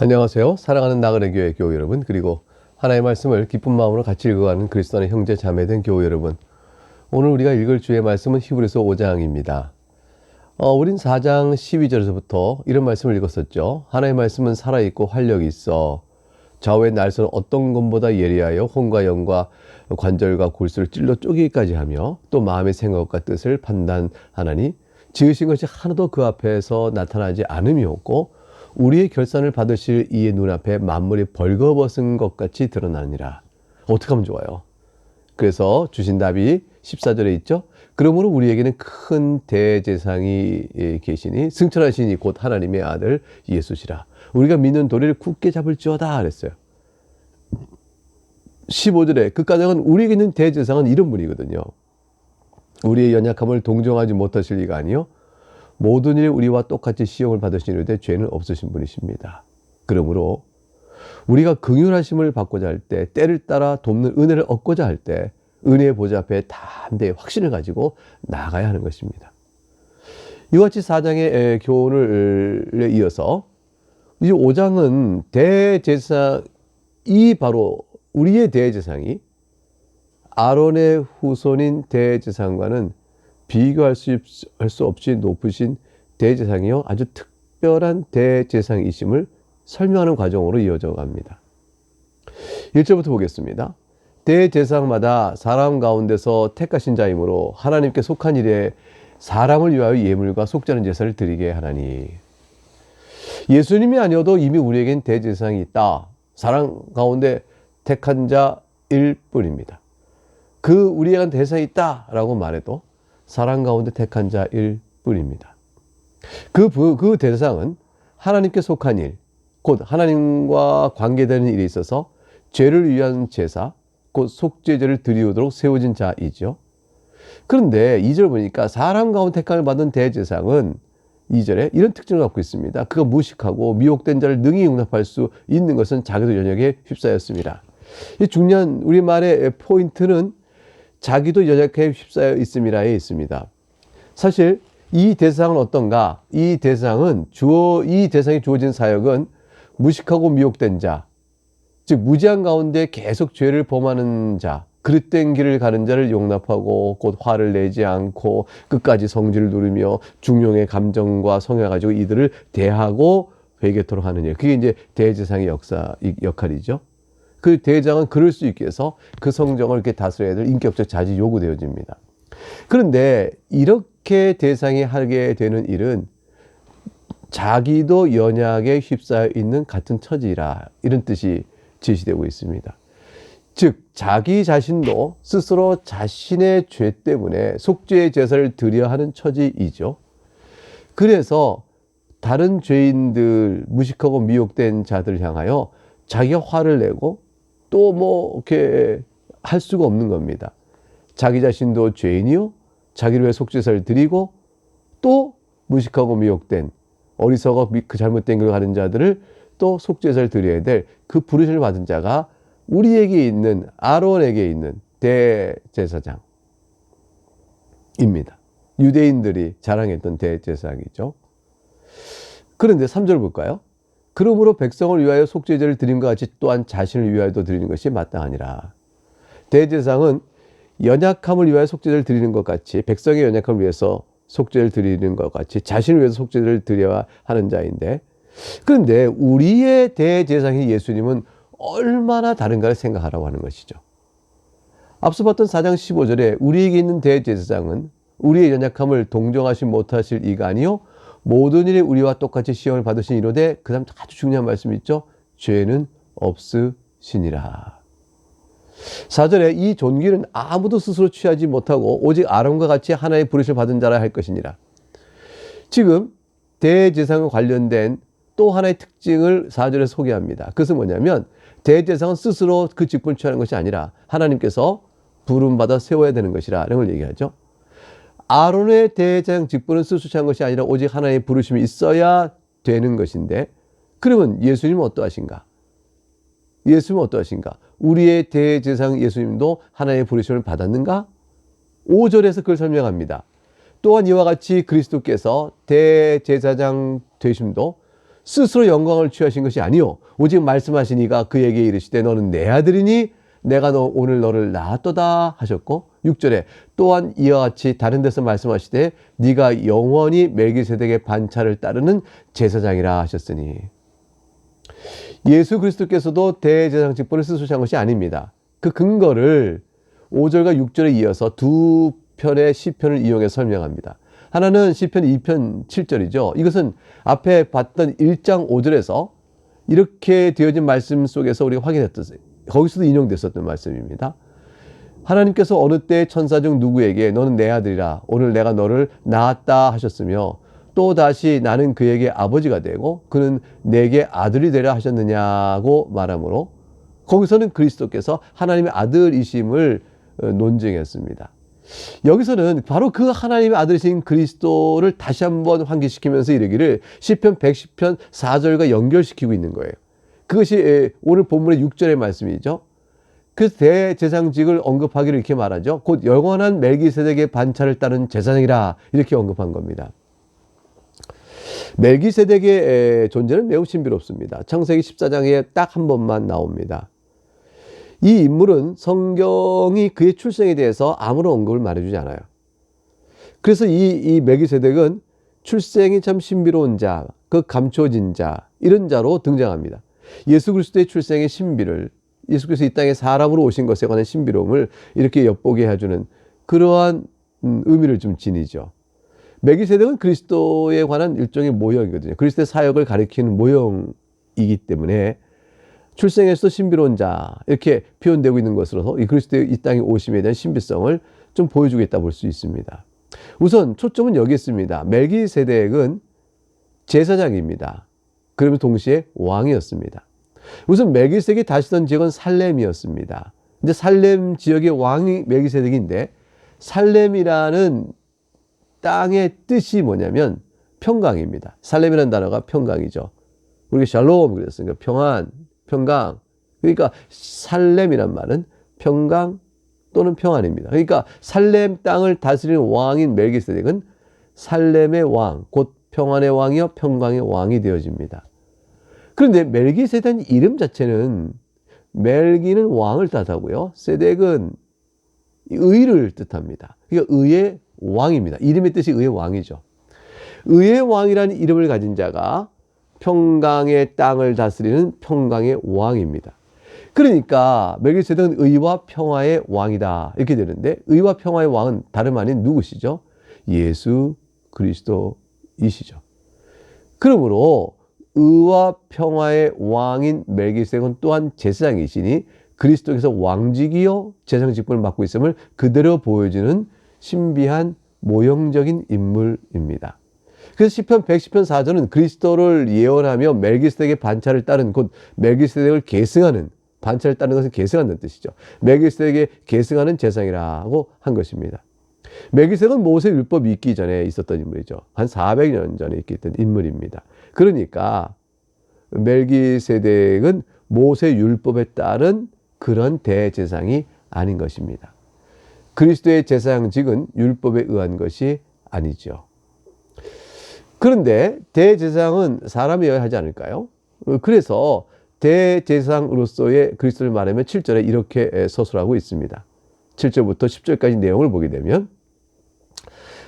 안녕하세요. 사랑하는 나그네 교회 교우 여러분, 그리고 하나님의 말씀을 기쁜 마음으로 같이 읽어가는 그리스도 안의 형제 자매된 교우 여러분, 오늘 우리가 읽을 주의 말씀은 히브리서 5장입니다. 우린 4장 12절에서부터 이런 말씀을 읽었었죠. 하나님의 말씀은 살아있고 활력이 있어 좌우의 날선 어떤 것보다 예리하여 혼과 영과 관절과 골수를 찔러 쪼개기까지 하며 또 마음의 생각과 뜻을 판단하나니 지으신 것이 하나도 그 앞에서 나타나지 않음이 없고 우리의 결산을 받으실 이의 눈앞에 만물이 벌거벗은 것 같이 드러나니라. 어떻게 하면 좋아요? 그래서 주신 답이 14절에 있죠. 그러므로 우리에게는 큰 대제사장이 계시니 승천하시니 곧 하나님의 아들 예수시라. 우리가 믿는 도리를 굳게 잡을지어다 그랬어요. 15절에 그 가장은 우리에게 있는 대제사장은 이런 분이거든요. 우리의 연약함을 동정하지 못하실 이가 아니요 모든 일에 우리와 똑같이 시험을 받으시는데 죄는 없으신 분이십니다. 그러므로 우리가 긍휼하심을 받고자 할 때, 때를 따라 돕는 은혜를 얻고자 할 때 은혜의 보좌 앞에 담대히 확신을 가지고 나아가야 하는 것입니다. 이와 같이 4장의 교훈을 이어서 이제 5장은 대제사장이 바로 우리의 대제사장이 아론의 후손인 대제사장과는 비교할 수 없이 높으신 대제사장이요 아주 특별한 대제사장이심을 설명하는 과정으로 이어져 갑니다. 1절부터 보겠습니다. 대제사장마다 사람 가운데서 택하신 자이므로 하나님께 속한 일에 사람을 위하여 예물과 속죄하는 제사를 드리게 하나니. 예수님이 아니어도 이미 우리에겐 대제사장이 있다. 사람 가운데 택한 자일 뿐입니다. 그 우리에겐 대제사장이 있다라고 말해도 사람 가운데 택한 자일 뿐입니다. 그 대상은 하나님께 속한 일, 곧 하나님과 관계되는 일에 있어서 죄를 위한 제사, 곧 속죄제를 드리우도록 세워진 자이죠. 그런데 2절 보니까 사람 가운데 택함을 받은 대제사장은 2절에 이런 특징을 갖고 있습니다. 그가 무식하고 미혹된 자를 능히 용납할 수 있는 것은 자기도 연약에 휩싸였습니다. 이 중요한 우리말의 포인트는 자기도 연약에 휩싸여 있음이라에 있습니다. 사실 이 대상은 어떤가? 이 대상이 주어진 사역은 무식하고 미혹된 자, 즉 무지한 가운데 계속 죄를 범하는 자, 그릇된 길을 가는 자를 용납하고 곧 화를 내지 않고 끝까지 성질을 누리며 중용의 감정과 성향을 가지고 이들을 대하고 회개토록 하는 일. 그게 이제 대제사장의 역할이죠. 그 대장은 그럴 수 있게 해서 그 성정을 이렇게 다스려야 될 인격적 자질이 요구되어집니다. 그런데 이렇게 대상이 하게 되는 일은 자기도 연약에 휩싸여 있는 같은 처지라, 이런 뜻이 제시되고 있습니다. 즉 자기 자신도 스스로 자신의 죄 때문에 속죄의 제사를 드려야 하는 처지이죠. 그래서 다른 죄인들, 무식하고 미혹된 자들을 향하여 자기가 화를 내고 또 이렇게 할 수가 없는 겁니다. 자기 자신도 죄인이요 자기를 위해 속죄사를 드리고 또 무식하고 미혹된 어리석어 그 잘못된 길을 가는 자들을 또 속죄사를 드려야 될 그 부르심을 받은 자가 우리에게 있는 아론에게 있는 대제사장입니다. 유대인들이 자랑했던 대제사장이죠. 그런데 3절 볼까요? 그러므로 백성을 위하여 속죄제를 드린 것 같이 또한 자신을 위하여도 드리는 것이 마땅하니라. 대제사장은 연약함을 위하여 속죄제를 드리는 것 같이, 백성의 연약함을 위해서 속죄를 드리는 것 같이 자신을 위해서 속죄를 드려야 하는 자인데, 그런데 우리의 대제사장인 예수님은 얼마나 다른가를 생각하라고 하는 것이죠. 앞서 봤던 4장 15절에 우리에게 있는 대제사장은 우리의 연약함을 동정하지 못하실 이가 아니요 모든 일에 우리와 똑같이 시험을 받으신 이로되, 그 다음 아주 중요한 말씀이 있죠. 죄는 없으시니라. 4절에 이 존귀는 아무도 스스로 취하지 못하고 오직 아론과 같이 하나의 부르심을 받은 자라 할 것이니라. 지금 대제사장과 관련된 또 하나의 특징을 4절에 소개합니다. 그것은 뭐냐면 대제사장은 스스로 그 직분을 취하는 것이 아니라 하나님께서 부름받아 세워야 되는 것이라 라는 걸 얘기하죠. 아론의 대제사장 직분은 스스로 취한 것이 아니라 오직 하나의 부르심이 있어야 되는 것인데, 그러면 예수님은 어떠하신가? 우리의 대제사장 예수님도 하나의 부르심을 받았는가? 5절에서 그걸 설명합니다. 또한 이와 같이 그리스도께서 대제사장 되심도 스스로 영광을 취하신 것이 아니요 오직 말씀하시니가 그에게 이르시되 너는 내 아들이니 내가 오늘 너를 낳았도다 하셨고 6절에 또한 이와 같이 다른 데서 말씀하시되 네가 영원히 멜기세덱의 반차를 따르는 제사장이라 하셨으니 예수 그리스도께서도 대제사장 직분을 스스로 취한 것이 아닙니다. 그 근거를 5절과 6절에 이어서 두 편의 시편을 이용해서 설명합니다. 하나는 시편 2편 7절이죠. 이것은 앞에 봤던 1장 5절에서 이렇게 되어진 말씀 속에서 우리가 확인했던, 거기서도 인용됐었던 말씀입니다. 하나님께서 어느 때 천사 중 누구에게 너는 내 아들이라 오늘 내가 너를 낳았다 하셨으며 또 다시 나는 그에게 아버지가 되고 그는 내게 아들이 되라 하셨느냐고 말하므로 거기서는 그리스도께서 하나님의 아들이심을 논증했습니다. 여기서는 바로 그 하나님의 아들이신 그리스도를 다시 한번 환기시키면서 이르기를 시편 110편 4절과 연결시키고 있는 거예요. 그것이 오늘 본문의 6절의 말씀이죠. 그 대제사장직을 언급하기를 이렇게 말하죠. 곧 영원한 멜기세덱의 반차를 따른 제사장이라 이렇게 언급한 겁니다. 멜기세덱의 존재는 매우 신비롭습니다. 창세기 14장에 딱 한 번만 나옵니다. 이 인물은 성경이 그의 출생에 대해서 아무런 언급을 말해주지 않아요. 그래서 이 멜기세덱은 출생이 참 신비로운 자, 그 감춰진 자, 이런 자로 등장합니다. 예수 그리스도의 출생의 신비를, 예수 그리스도 이 땅에 사람으로 오신 것에 관한 신비로움을 이렇게 엿보게 해주는 그러한 의미를 좀 지니죠. 멜기세덱은 그리스도에 관한 일종의 모형이거든요. 그리스도의 사역을 가리키는 모형이기 때문에 출생에서도 신비로운 자 이렇게 표현되고 있는 것으로서 이 그리스도의 이 땅에 오심에 대한 신비성을 좀 보여주겠다 볼 수 있습니다. 우선 초점은 여기 있습니다. 멜기세덱은 제사장입니다. 그러면 동시에 왕이었습니다. 우선 멜기세덱이 다스리던 지역은 살렘이었습니다. 이제 살렘 지역의 왕이 멜기세덱인데 살렘이라는 땅의 뜻이 뭐냐면 평강입니다. 살렘이라는 단어가 평강이죠. 우리가 샬롬 그랬으니까 평안, 평강. 그러니까 살렘이란 말은 평강 또는 평안입니다. 그러니까 살렘 땅을 다스리는 왕인 멜기세덱은 살렘의 왕, 곧 평안의 왕이요 평강의 왕이 되어집니다. 그런데 멜기세덱 이름 자체는 멜기는 왕을 뜻하고요. 세덱은 의를 뜻합니다. 그러니까 의의 왕입니다. 이름의 뜻이 의의 왕이죠. 의의 왕이라는 이름을 가진 자가 평강의 땅을 다스리는 평강의 왕입니다. 그러니까 멜기세덱은 의와 평화의 왕이다 이렇게 되는데 의와 평화의 왕은 다름 아닌 누구시죠? 예수 그리스도이시죠. 그러므로 의와 평화의 왕인 멜기세덱은 또한 제사장이시니 그리스도께서 왕직이요 제사장 직분을 맡고 있음을 그대로 보여주는 신비한 모형적인 인물입니다. 그래서 시편 110편 4절은 그리스도를 예언하며 멜기세덱의 반차를 따른 곧 멜기세덱을 계승하는 반차를 따르는 것은 계승하는 뜻이죠. 멜기세덱에 계승하는 제사장이라고 한 것입니다. 멜기세덱은 모세 율법이 있기 전에 있었던 인물이죠. 한 400년 전에 있던 인물입니다. 그러니까 멜기세덱은 모세 율법에 따른 그런 대제사장이 아닌 것입니다. 그리스도의 제사장직은 율법에 의한 것이 아니죠. 그런데 대제사장은 사람이어야 하지 않을까요? 그래서 대제사장으로서의 그리스도를 말하면 7절에 이렇게 서술하고 있습니다. 7절부터 10절까지 내용을 보게 되면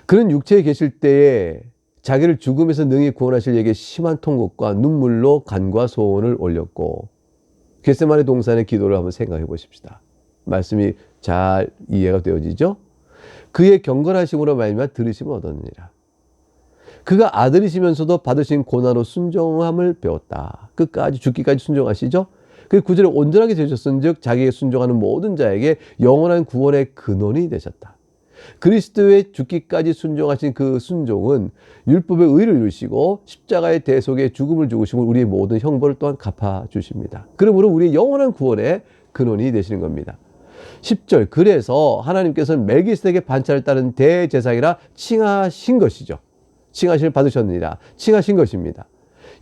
그는 육체에 계실 때에 자기를 죽음에서 능히 구원하실 이에게 심한 통곡과 눈물로 간과 소원을 올렸고 겟세마네 동산의 기도를 한번 생각해 보십시다. 말씀이 잘 이해가 되어지죠? 그의 경건하심으로 말미암아 들으심을 얻었느니라. 그가 아들이시면서도 받으신 고난으로 순종함을 배웠다. 끝까지 죽기까지 순종하시죠? 그 9절에 온전하게 되셨은즉 자기에게 순종하는 모든 자에게 영원한 구원의 근원이 되셨다. 그리스도의 죽기까지 순종하신 그 순종은 율법의 의를 이루시고 십자가의 대속에 죽음을 죽으시고 우리의 모든 형벌을 또한 갚아주십니다. 그러므로 우리의 영원한 구원의 근원이 되시는 겁니다. 10절 그래서 하나님께서는 멜기세덱의 반차를 따른 대제사장이라 칭하신 것이죠. 칭하심을 받으셨느니라 칭하신 것입니다.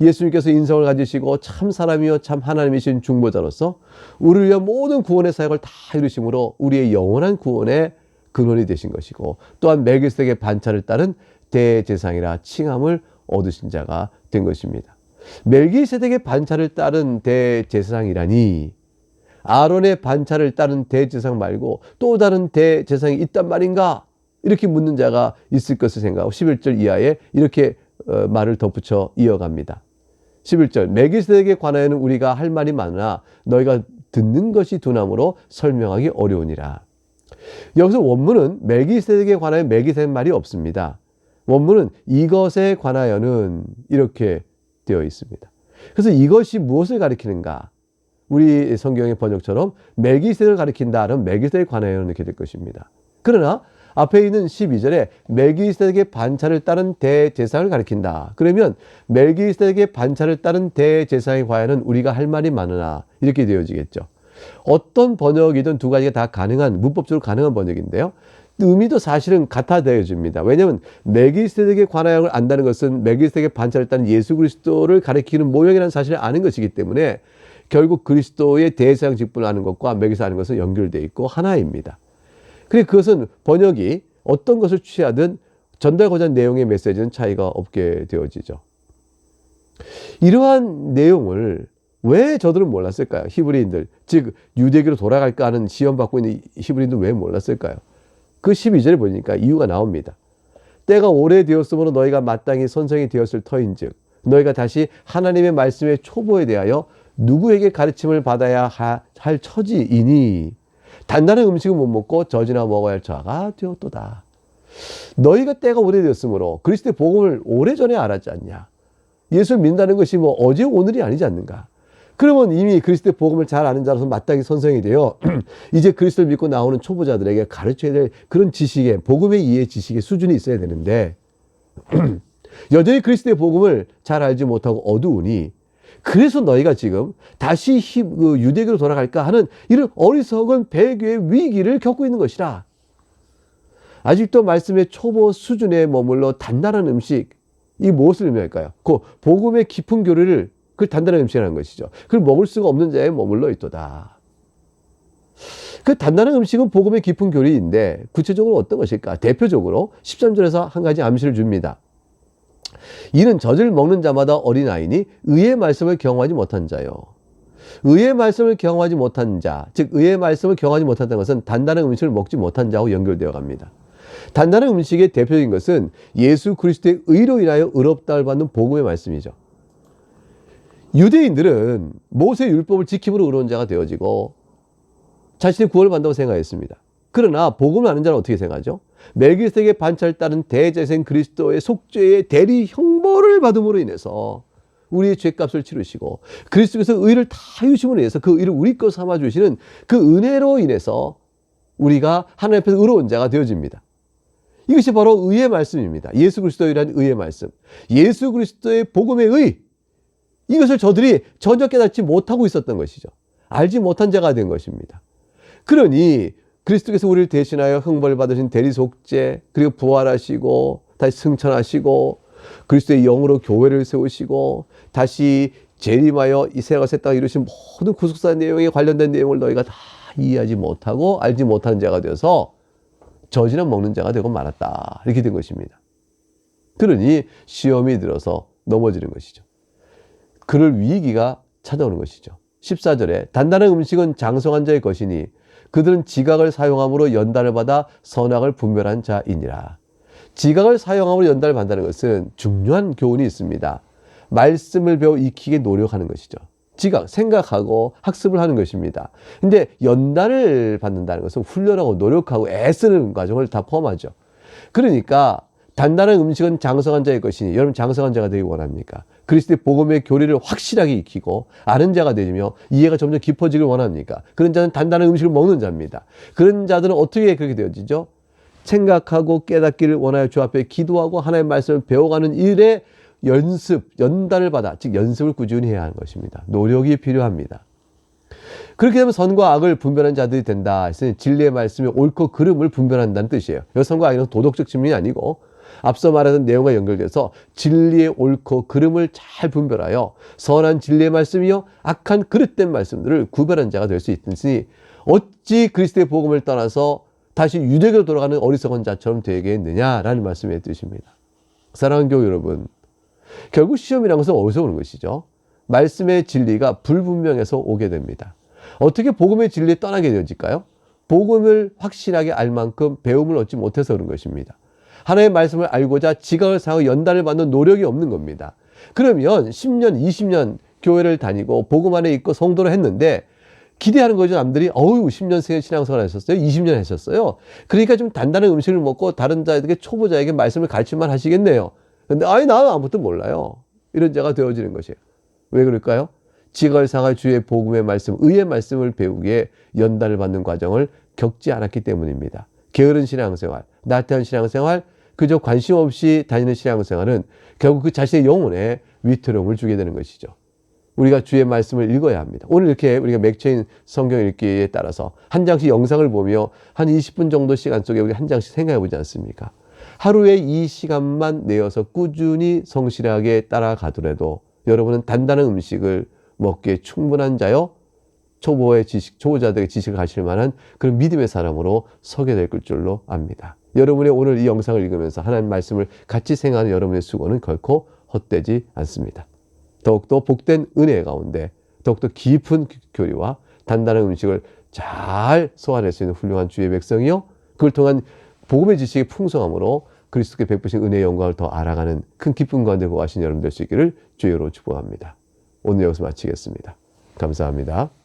예수님께서 인성을 가지시고 참 사람이요 참 하나님이신 중보자로서 우리를 위한 모든 구원의 사역을 다 이루심으로 우리의 영원한 구원의 근원이 되신 것이고 또한 멜기세덱의 반차를 따른 대제사장이라 칭함을 얻으신 자가 된 것입니다. 멜기세덱의 반차를 따른 대제사장이라니 아론의 반차를 따른 대제사장 말고 또 다른 대제사장이 있단 말인가? 이렇게 묻는 자가 있을 것을 생각하고 11절 이하에 이렇게 말을 덧붙여 이어갑니다. 11절 멜기세덱에 관하여는 우리가 할 말이 많으나 너희가 듣는 것이 둔함으로 설명하기 어려우니라. 여기서 원문은 멜기세덱에 관하여 멜기세덱 말이 없습니다. 원문은 이것에 관하여는 이렇게 되어 있습니다. 그래서 이것이 무엇을 가리키는가? 우리 성경의 번역처럼 멜기세덱을 가리킨다. 그럼 멜기세덱에 관하여는 이렇게 될 것입니다. 그러나 앞에 있는 12절에 멜기세덱의 반차를 따른 대제사장을 가리킨다. 그러면 멜기세덱의 반차를 따른 대제사장에 관하여는 우리가 할 말이 많으나 이렇게 되어지겠죠. 어떤 번역이든 두 가지가 다 가능한, 문법적으로 가능한 번역인데요. 의미도 사실은 같아 되어집니다. 왜냐하면 멜기세덱의 관하여를 안다는 것은 멜기세덱의 반차를 따른 예수 그리스도를 가리키는 모형이라는 사실을 아는 것이기 때문에 결국 그리스도의 대제사장 직분을 아는 것과 멜기세덱 아는 것은 연결되어 있고 하나입니다. 그래서 그것은 번역이 어떤 것을 취하든 전달하고자 하는 내용의 메시지는 차이가 없게 되어지죠. 이러한 내용을 왜 저들은 몰랐을까요? 히브리인들, 즉 유대교로 돌아갈까 하는 시험받고 있는 히브리인들 왜 몰랐을까요? 그 12절에 보니까 이유가 나옵니다. 때가 오래되었으므로 너희가 마땅히 선생이 되었을 터인즉 너희가 다시 하나님의 말씀의 초보에 대하여 누구에게 가르침을 받아야 할 처지이니 단단한 음식은 못 먹고 젖이나 먹어야 할 자가 되었도다. 너희가 때가 오래되었으므로 그리스도의 복음을 오래전에 알았지 않냐. 예수를 믿는다는 것이 뭐 어제 오늘이 아니지 않는가. 그러면 이미 그리스도의 복음을 잘 아는 자로서 마땅히 선생이 되어 이제 그리스도를 믿고 나오는 초보자들에게 가르쳐야 될 그런 지식의, 복음의 이해 지식의 수준이 있어야 되는데 여전히 그리스도의 복음을 잘 알지 못하고 어두우니 그래서 너희가 지금 다시 유대교로 돌아갈까 하는 이런 어리석은 배교의 위기를 겪고 있는 것이라. 아직도 말씀의 초보 수준에 머물러 단단한 음식, 이 무엇을 의미할까요? 그 복음의 깊은 교리를 그 단단한 음식이라는 것이죠. 그걸 먹을 수가 없는 자에 머물러 있도다. 그 단단한 음식은 복음의 깊은 교리인데 구체적으로 어떤 것일까? 대표적으로 13절에서 한 가지 암시를 줍니다. 이는 젖을 먹는 자마다 어린아이니 의의 말씀을 경험하지 못한 자요. 의의 말씀을 경험하지 못한 자, 즉 의의 말씀을 경험하지 못한다는 것은 단단한 음식을 먹지 못한 자하고 연결되어 갑니다. 단단한 음식의 대표적인 것은 예수 그리스도의 의로 인하여 의롭다를 받는 복음의 말씀이죠. 유대인들은 모세의 율법을 지킴으로 의로운 자가 되어지고 자신의 구원을 받는다고 생각했습니다. 그러나 복음을 아는 자는 어떻게 생각하죠? 멜기세덱의 반차를 따른 대제사장 그리스도의 속죄의 대리 형벌을 받음으로 인해서 우리의 죄값을 치르시고 그리스도께서 의를 다 이루심으로 인해서 그 의를 우리 것 삼아 주시는 그 은혜로 인해서 우리가 하나님 앞에서 의로운 자가 되어집니다. 이것이 바로 의의 말씀입니다. 예수 그리스도이란 의의 말씀. 예수 그리스도의 복음의 의. 이것을 저들이 전혀 깨닫지 못하고 있었던 것이죠. 알지 못한 자가 된 것입니다. 그러니 그리스도께서 우리를 대신하여 형벌 받으신 대리속죄, 그리고 부활하시고 다시 승천하시고 그리스도의 영으로 교회를 세우시고 다시 재림하여 이 세상과 새 땅을 이루신 모든 구속사 내용에 관련된 내용을 너희가 다 이해하지 못하고 알지 못하는 자가 되어서 젖이나 먹는 자가 되고 말았다. 이렇게 된 것입니다. 그러니 시험이 들어서 넘어지는 것이죠. 그럴 위기가 찾아오는 것이죠. 14절에 단단한 음식은 장성한 자의 것이니 그들은 지각을 사용함으로 연단을 받아 선악을 분별한 자이니라. 지각을 사용함으로 연단을 받는다는 것은 중요한 교훈이 있습니다. 말씀을 배워 익히게 노력하는 것이죠. 지각, 생각하고 학습을 하는 것입니다. 근데 연단을 받는다는 것은 훈련하고 노력하고 애쓰는 과정을 다 포함하죠. 그러니까 단단한 음식은 장성한 자의 것이니 여러분 장성한 자가 되기 원합니까? 그리스도의 복음의 교리를 확실하게 익히고 아는 자가 되며 이해가 점점 깊어지길 원합니까? 그런 자는 단단한 음식을 먹는 자입니다. 그런 자들은 어떻게 그렇게 되어지죠? 생각하고 깨닫기를 원하여 주 앞에 기도하고 하나님의 말씀을 배워가는 일에 연단을 받아, 즉 연습을 꾸준히 해야 하는 것입니다. 노력이 필요합니다. 그렇게 되면 선과 악을 분별하는 자들이 된다 했으니 진리의 말씀이 옳고 그름을 분별한다는 뜻이에요. 여기 선과 악은 도덕적 측면이 아니고 앞서 말하던 내용과 연결돼서 진리의 옳고 그름을 잘 분별하여 선한 진리의 말씀이요 악한 그릇된 말씀들을 구별한 자가 될 수 있으니 어찌 그리스도의 복음을 떠나서 다시 유대교로 돌아가는 어리석은 자처럼 되겠느냐라는 말씀의 뜻입니다. 사랑하는 교회 여러분, 결국 시험이라는 것은 어디서 오는 것이죠? 말씀의 진리가 불분명해서 오게 됩니다. 어떻게 복음의 진리에 떠나게 되어질까요? 복음을 확실하게 알 만큼 배움을 얻지 못해서 그런 것입니다. 하나님의 말씀을 알고자 지각을 사고 연단을 받는 노력이 없는 겁니다. 그러면 10년, 20년 교회를 다니고 복음 안에 있고 성도를 했는데 기대하는 거죠. 남들이 10년 신앙생활 하셨어요? 20년 하셨어요? 그러니까 좀 단단한 음식을 먹고 다른 자에게 초보자에게 말씀을 가르칠만 하시겠네요. 근데 나는 아무것도 몰라요. 이런 자가 되어지는 것이에요. 왜 그럴까요? 지각을 주의 복음의 말씀, 의의 말씀을 배우기에 연단을 받는 과정을 겪지 않았기 때문입니다. 게으른 신앙생활, 나태한 신앙생활, 그저 관심 없이 다니는 신앙생활은 결국 그 자신의 영혼에 위태로움을 주게 되는 것이죠. 우리가 주의 말씀을 읽어야 합니다. 오늘 이렇게 우리가 맥체인 성경 읽기에 따라서 한 장씩 영상을 보며 한 20분 정도 시간 속에 우리 한 장씩 생각해 보지 않습니까? 하루에 이 시간만 내어서 꾸준히 성실하게 따라가더라도 여러분은 단단한 음식을 먹기에 충분한 자요, 초보자들에게 지식을 가르칠 만한 그런 믿음의 사람으로 서게 될 줄로 압니다. 여러분의 오늘 이 영상을 읽으면서 하나님 말씀을 같이 생각하는 여러분의 수고는 결코 헛되지 않습니다. 더욱더 복된 은혜 가운데 더욱더 깊은 교리와 단단한 음식을 잘 소화할 수 있는 훌륭한 주의 백성이요, 그걸 통한 복음의 지식의 풍성함으로 그리스도께 베푸신 은혜의 영광을 더 알아가는 큰 기쁨 가운데 거하신 여러분 될 수 있기를 주여로 축복합니다. 오늘 여기서 마치겠습니다. 감사합니다.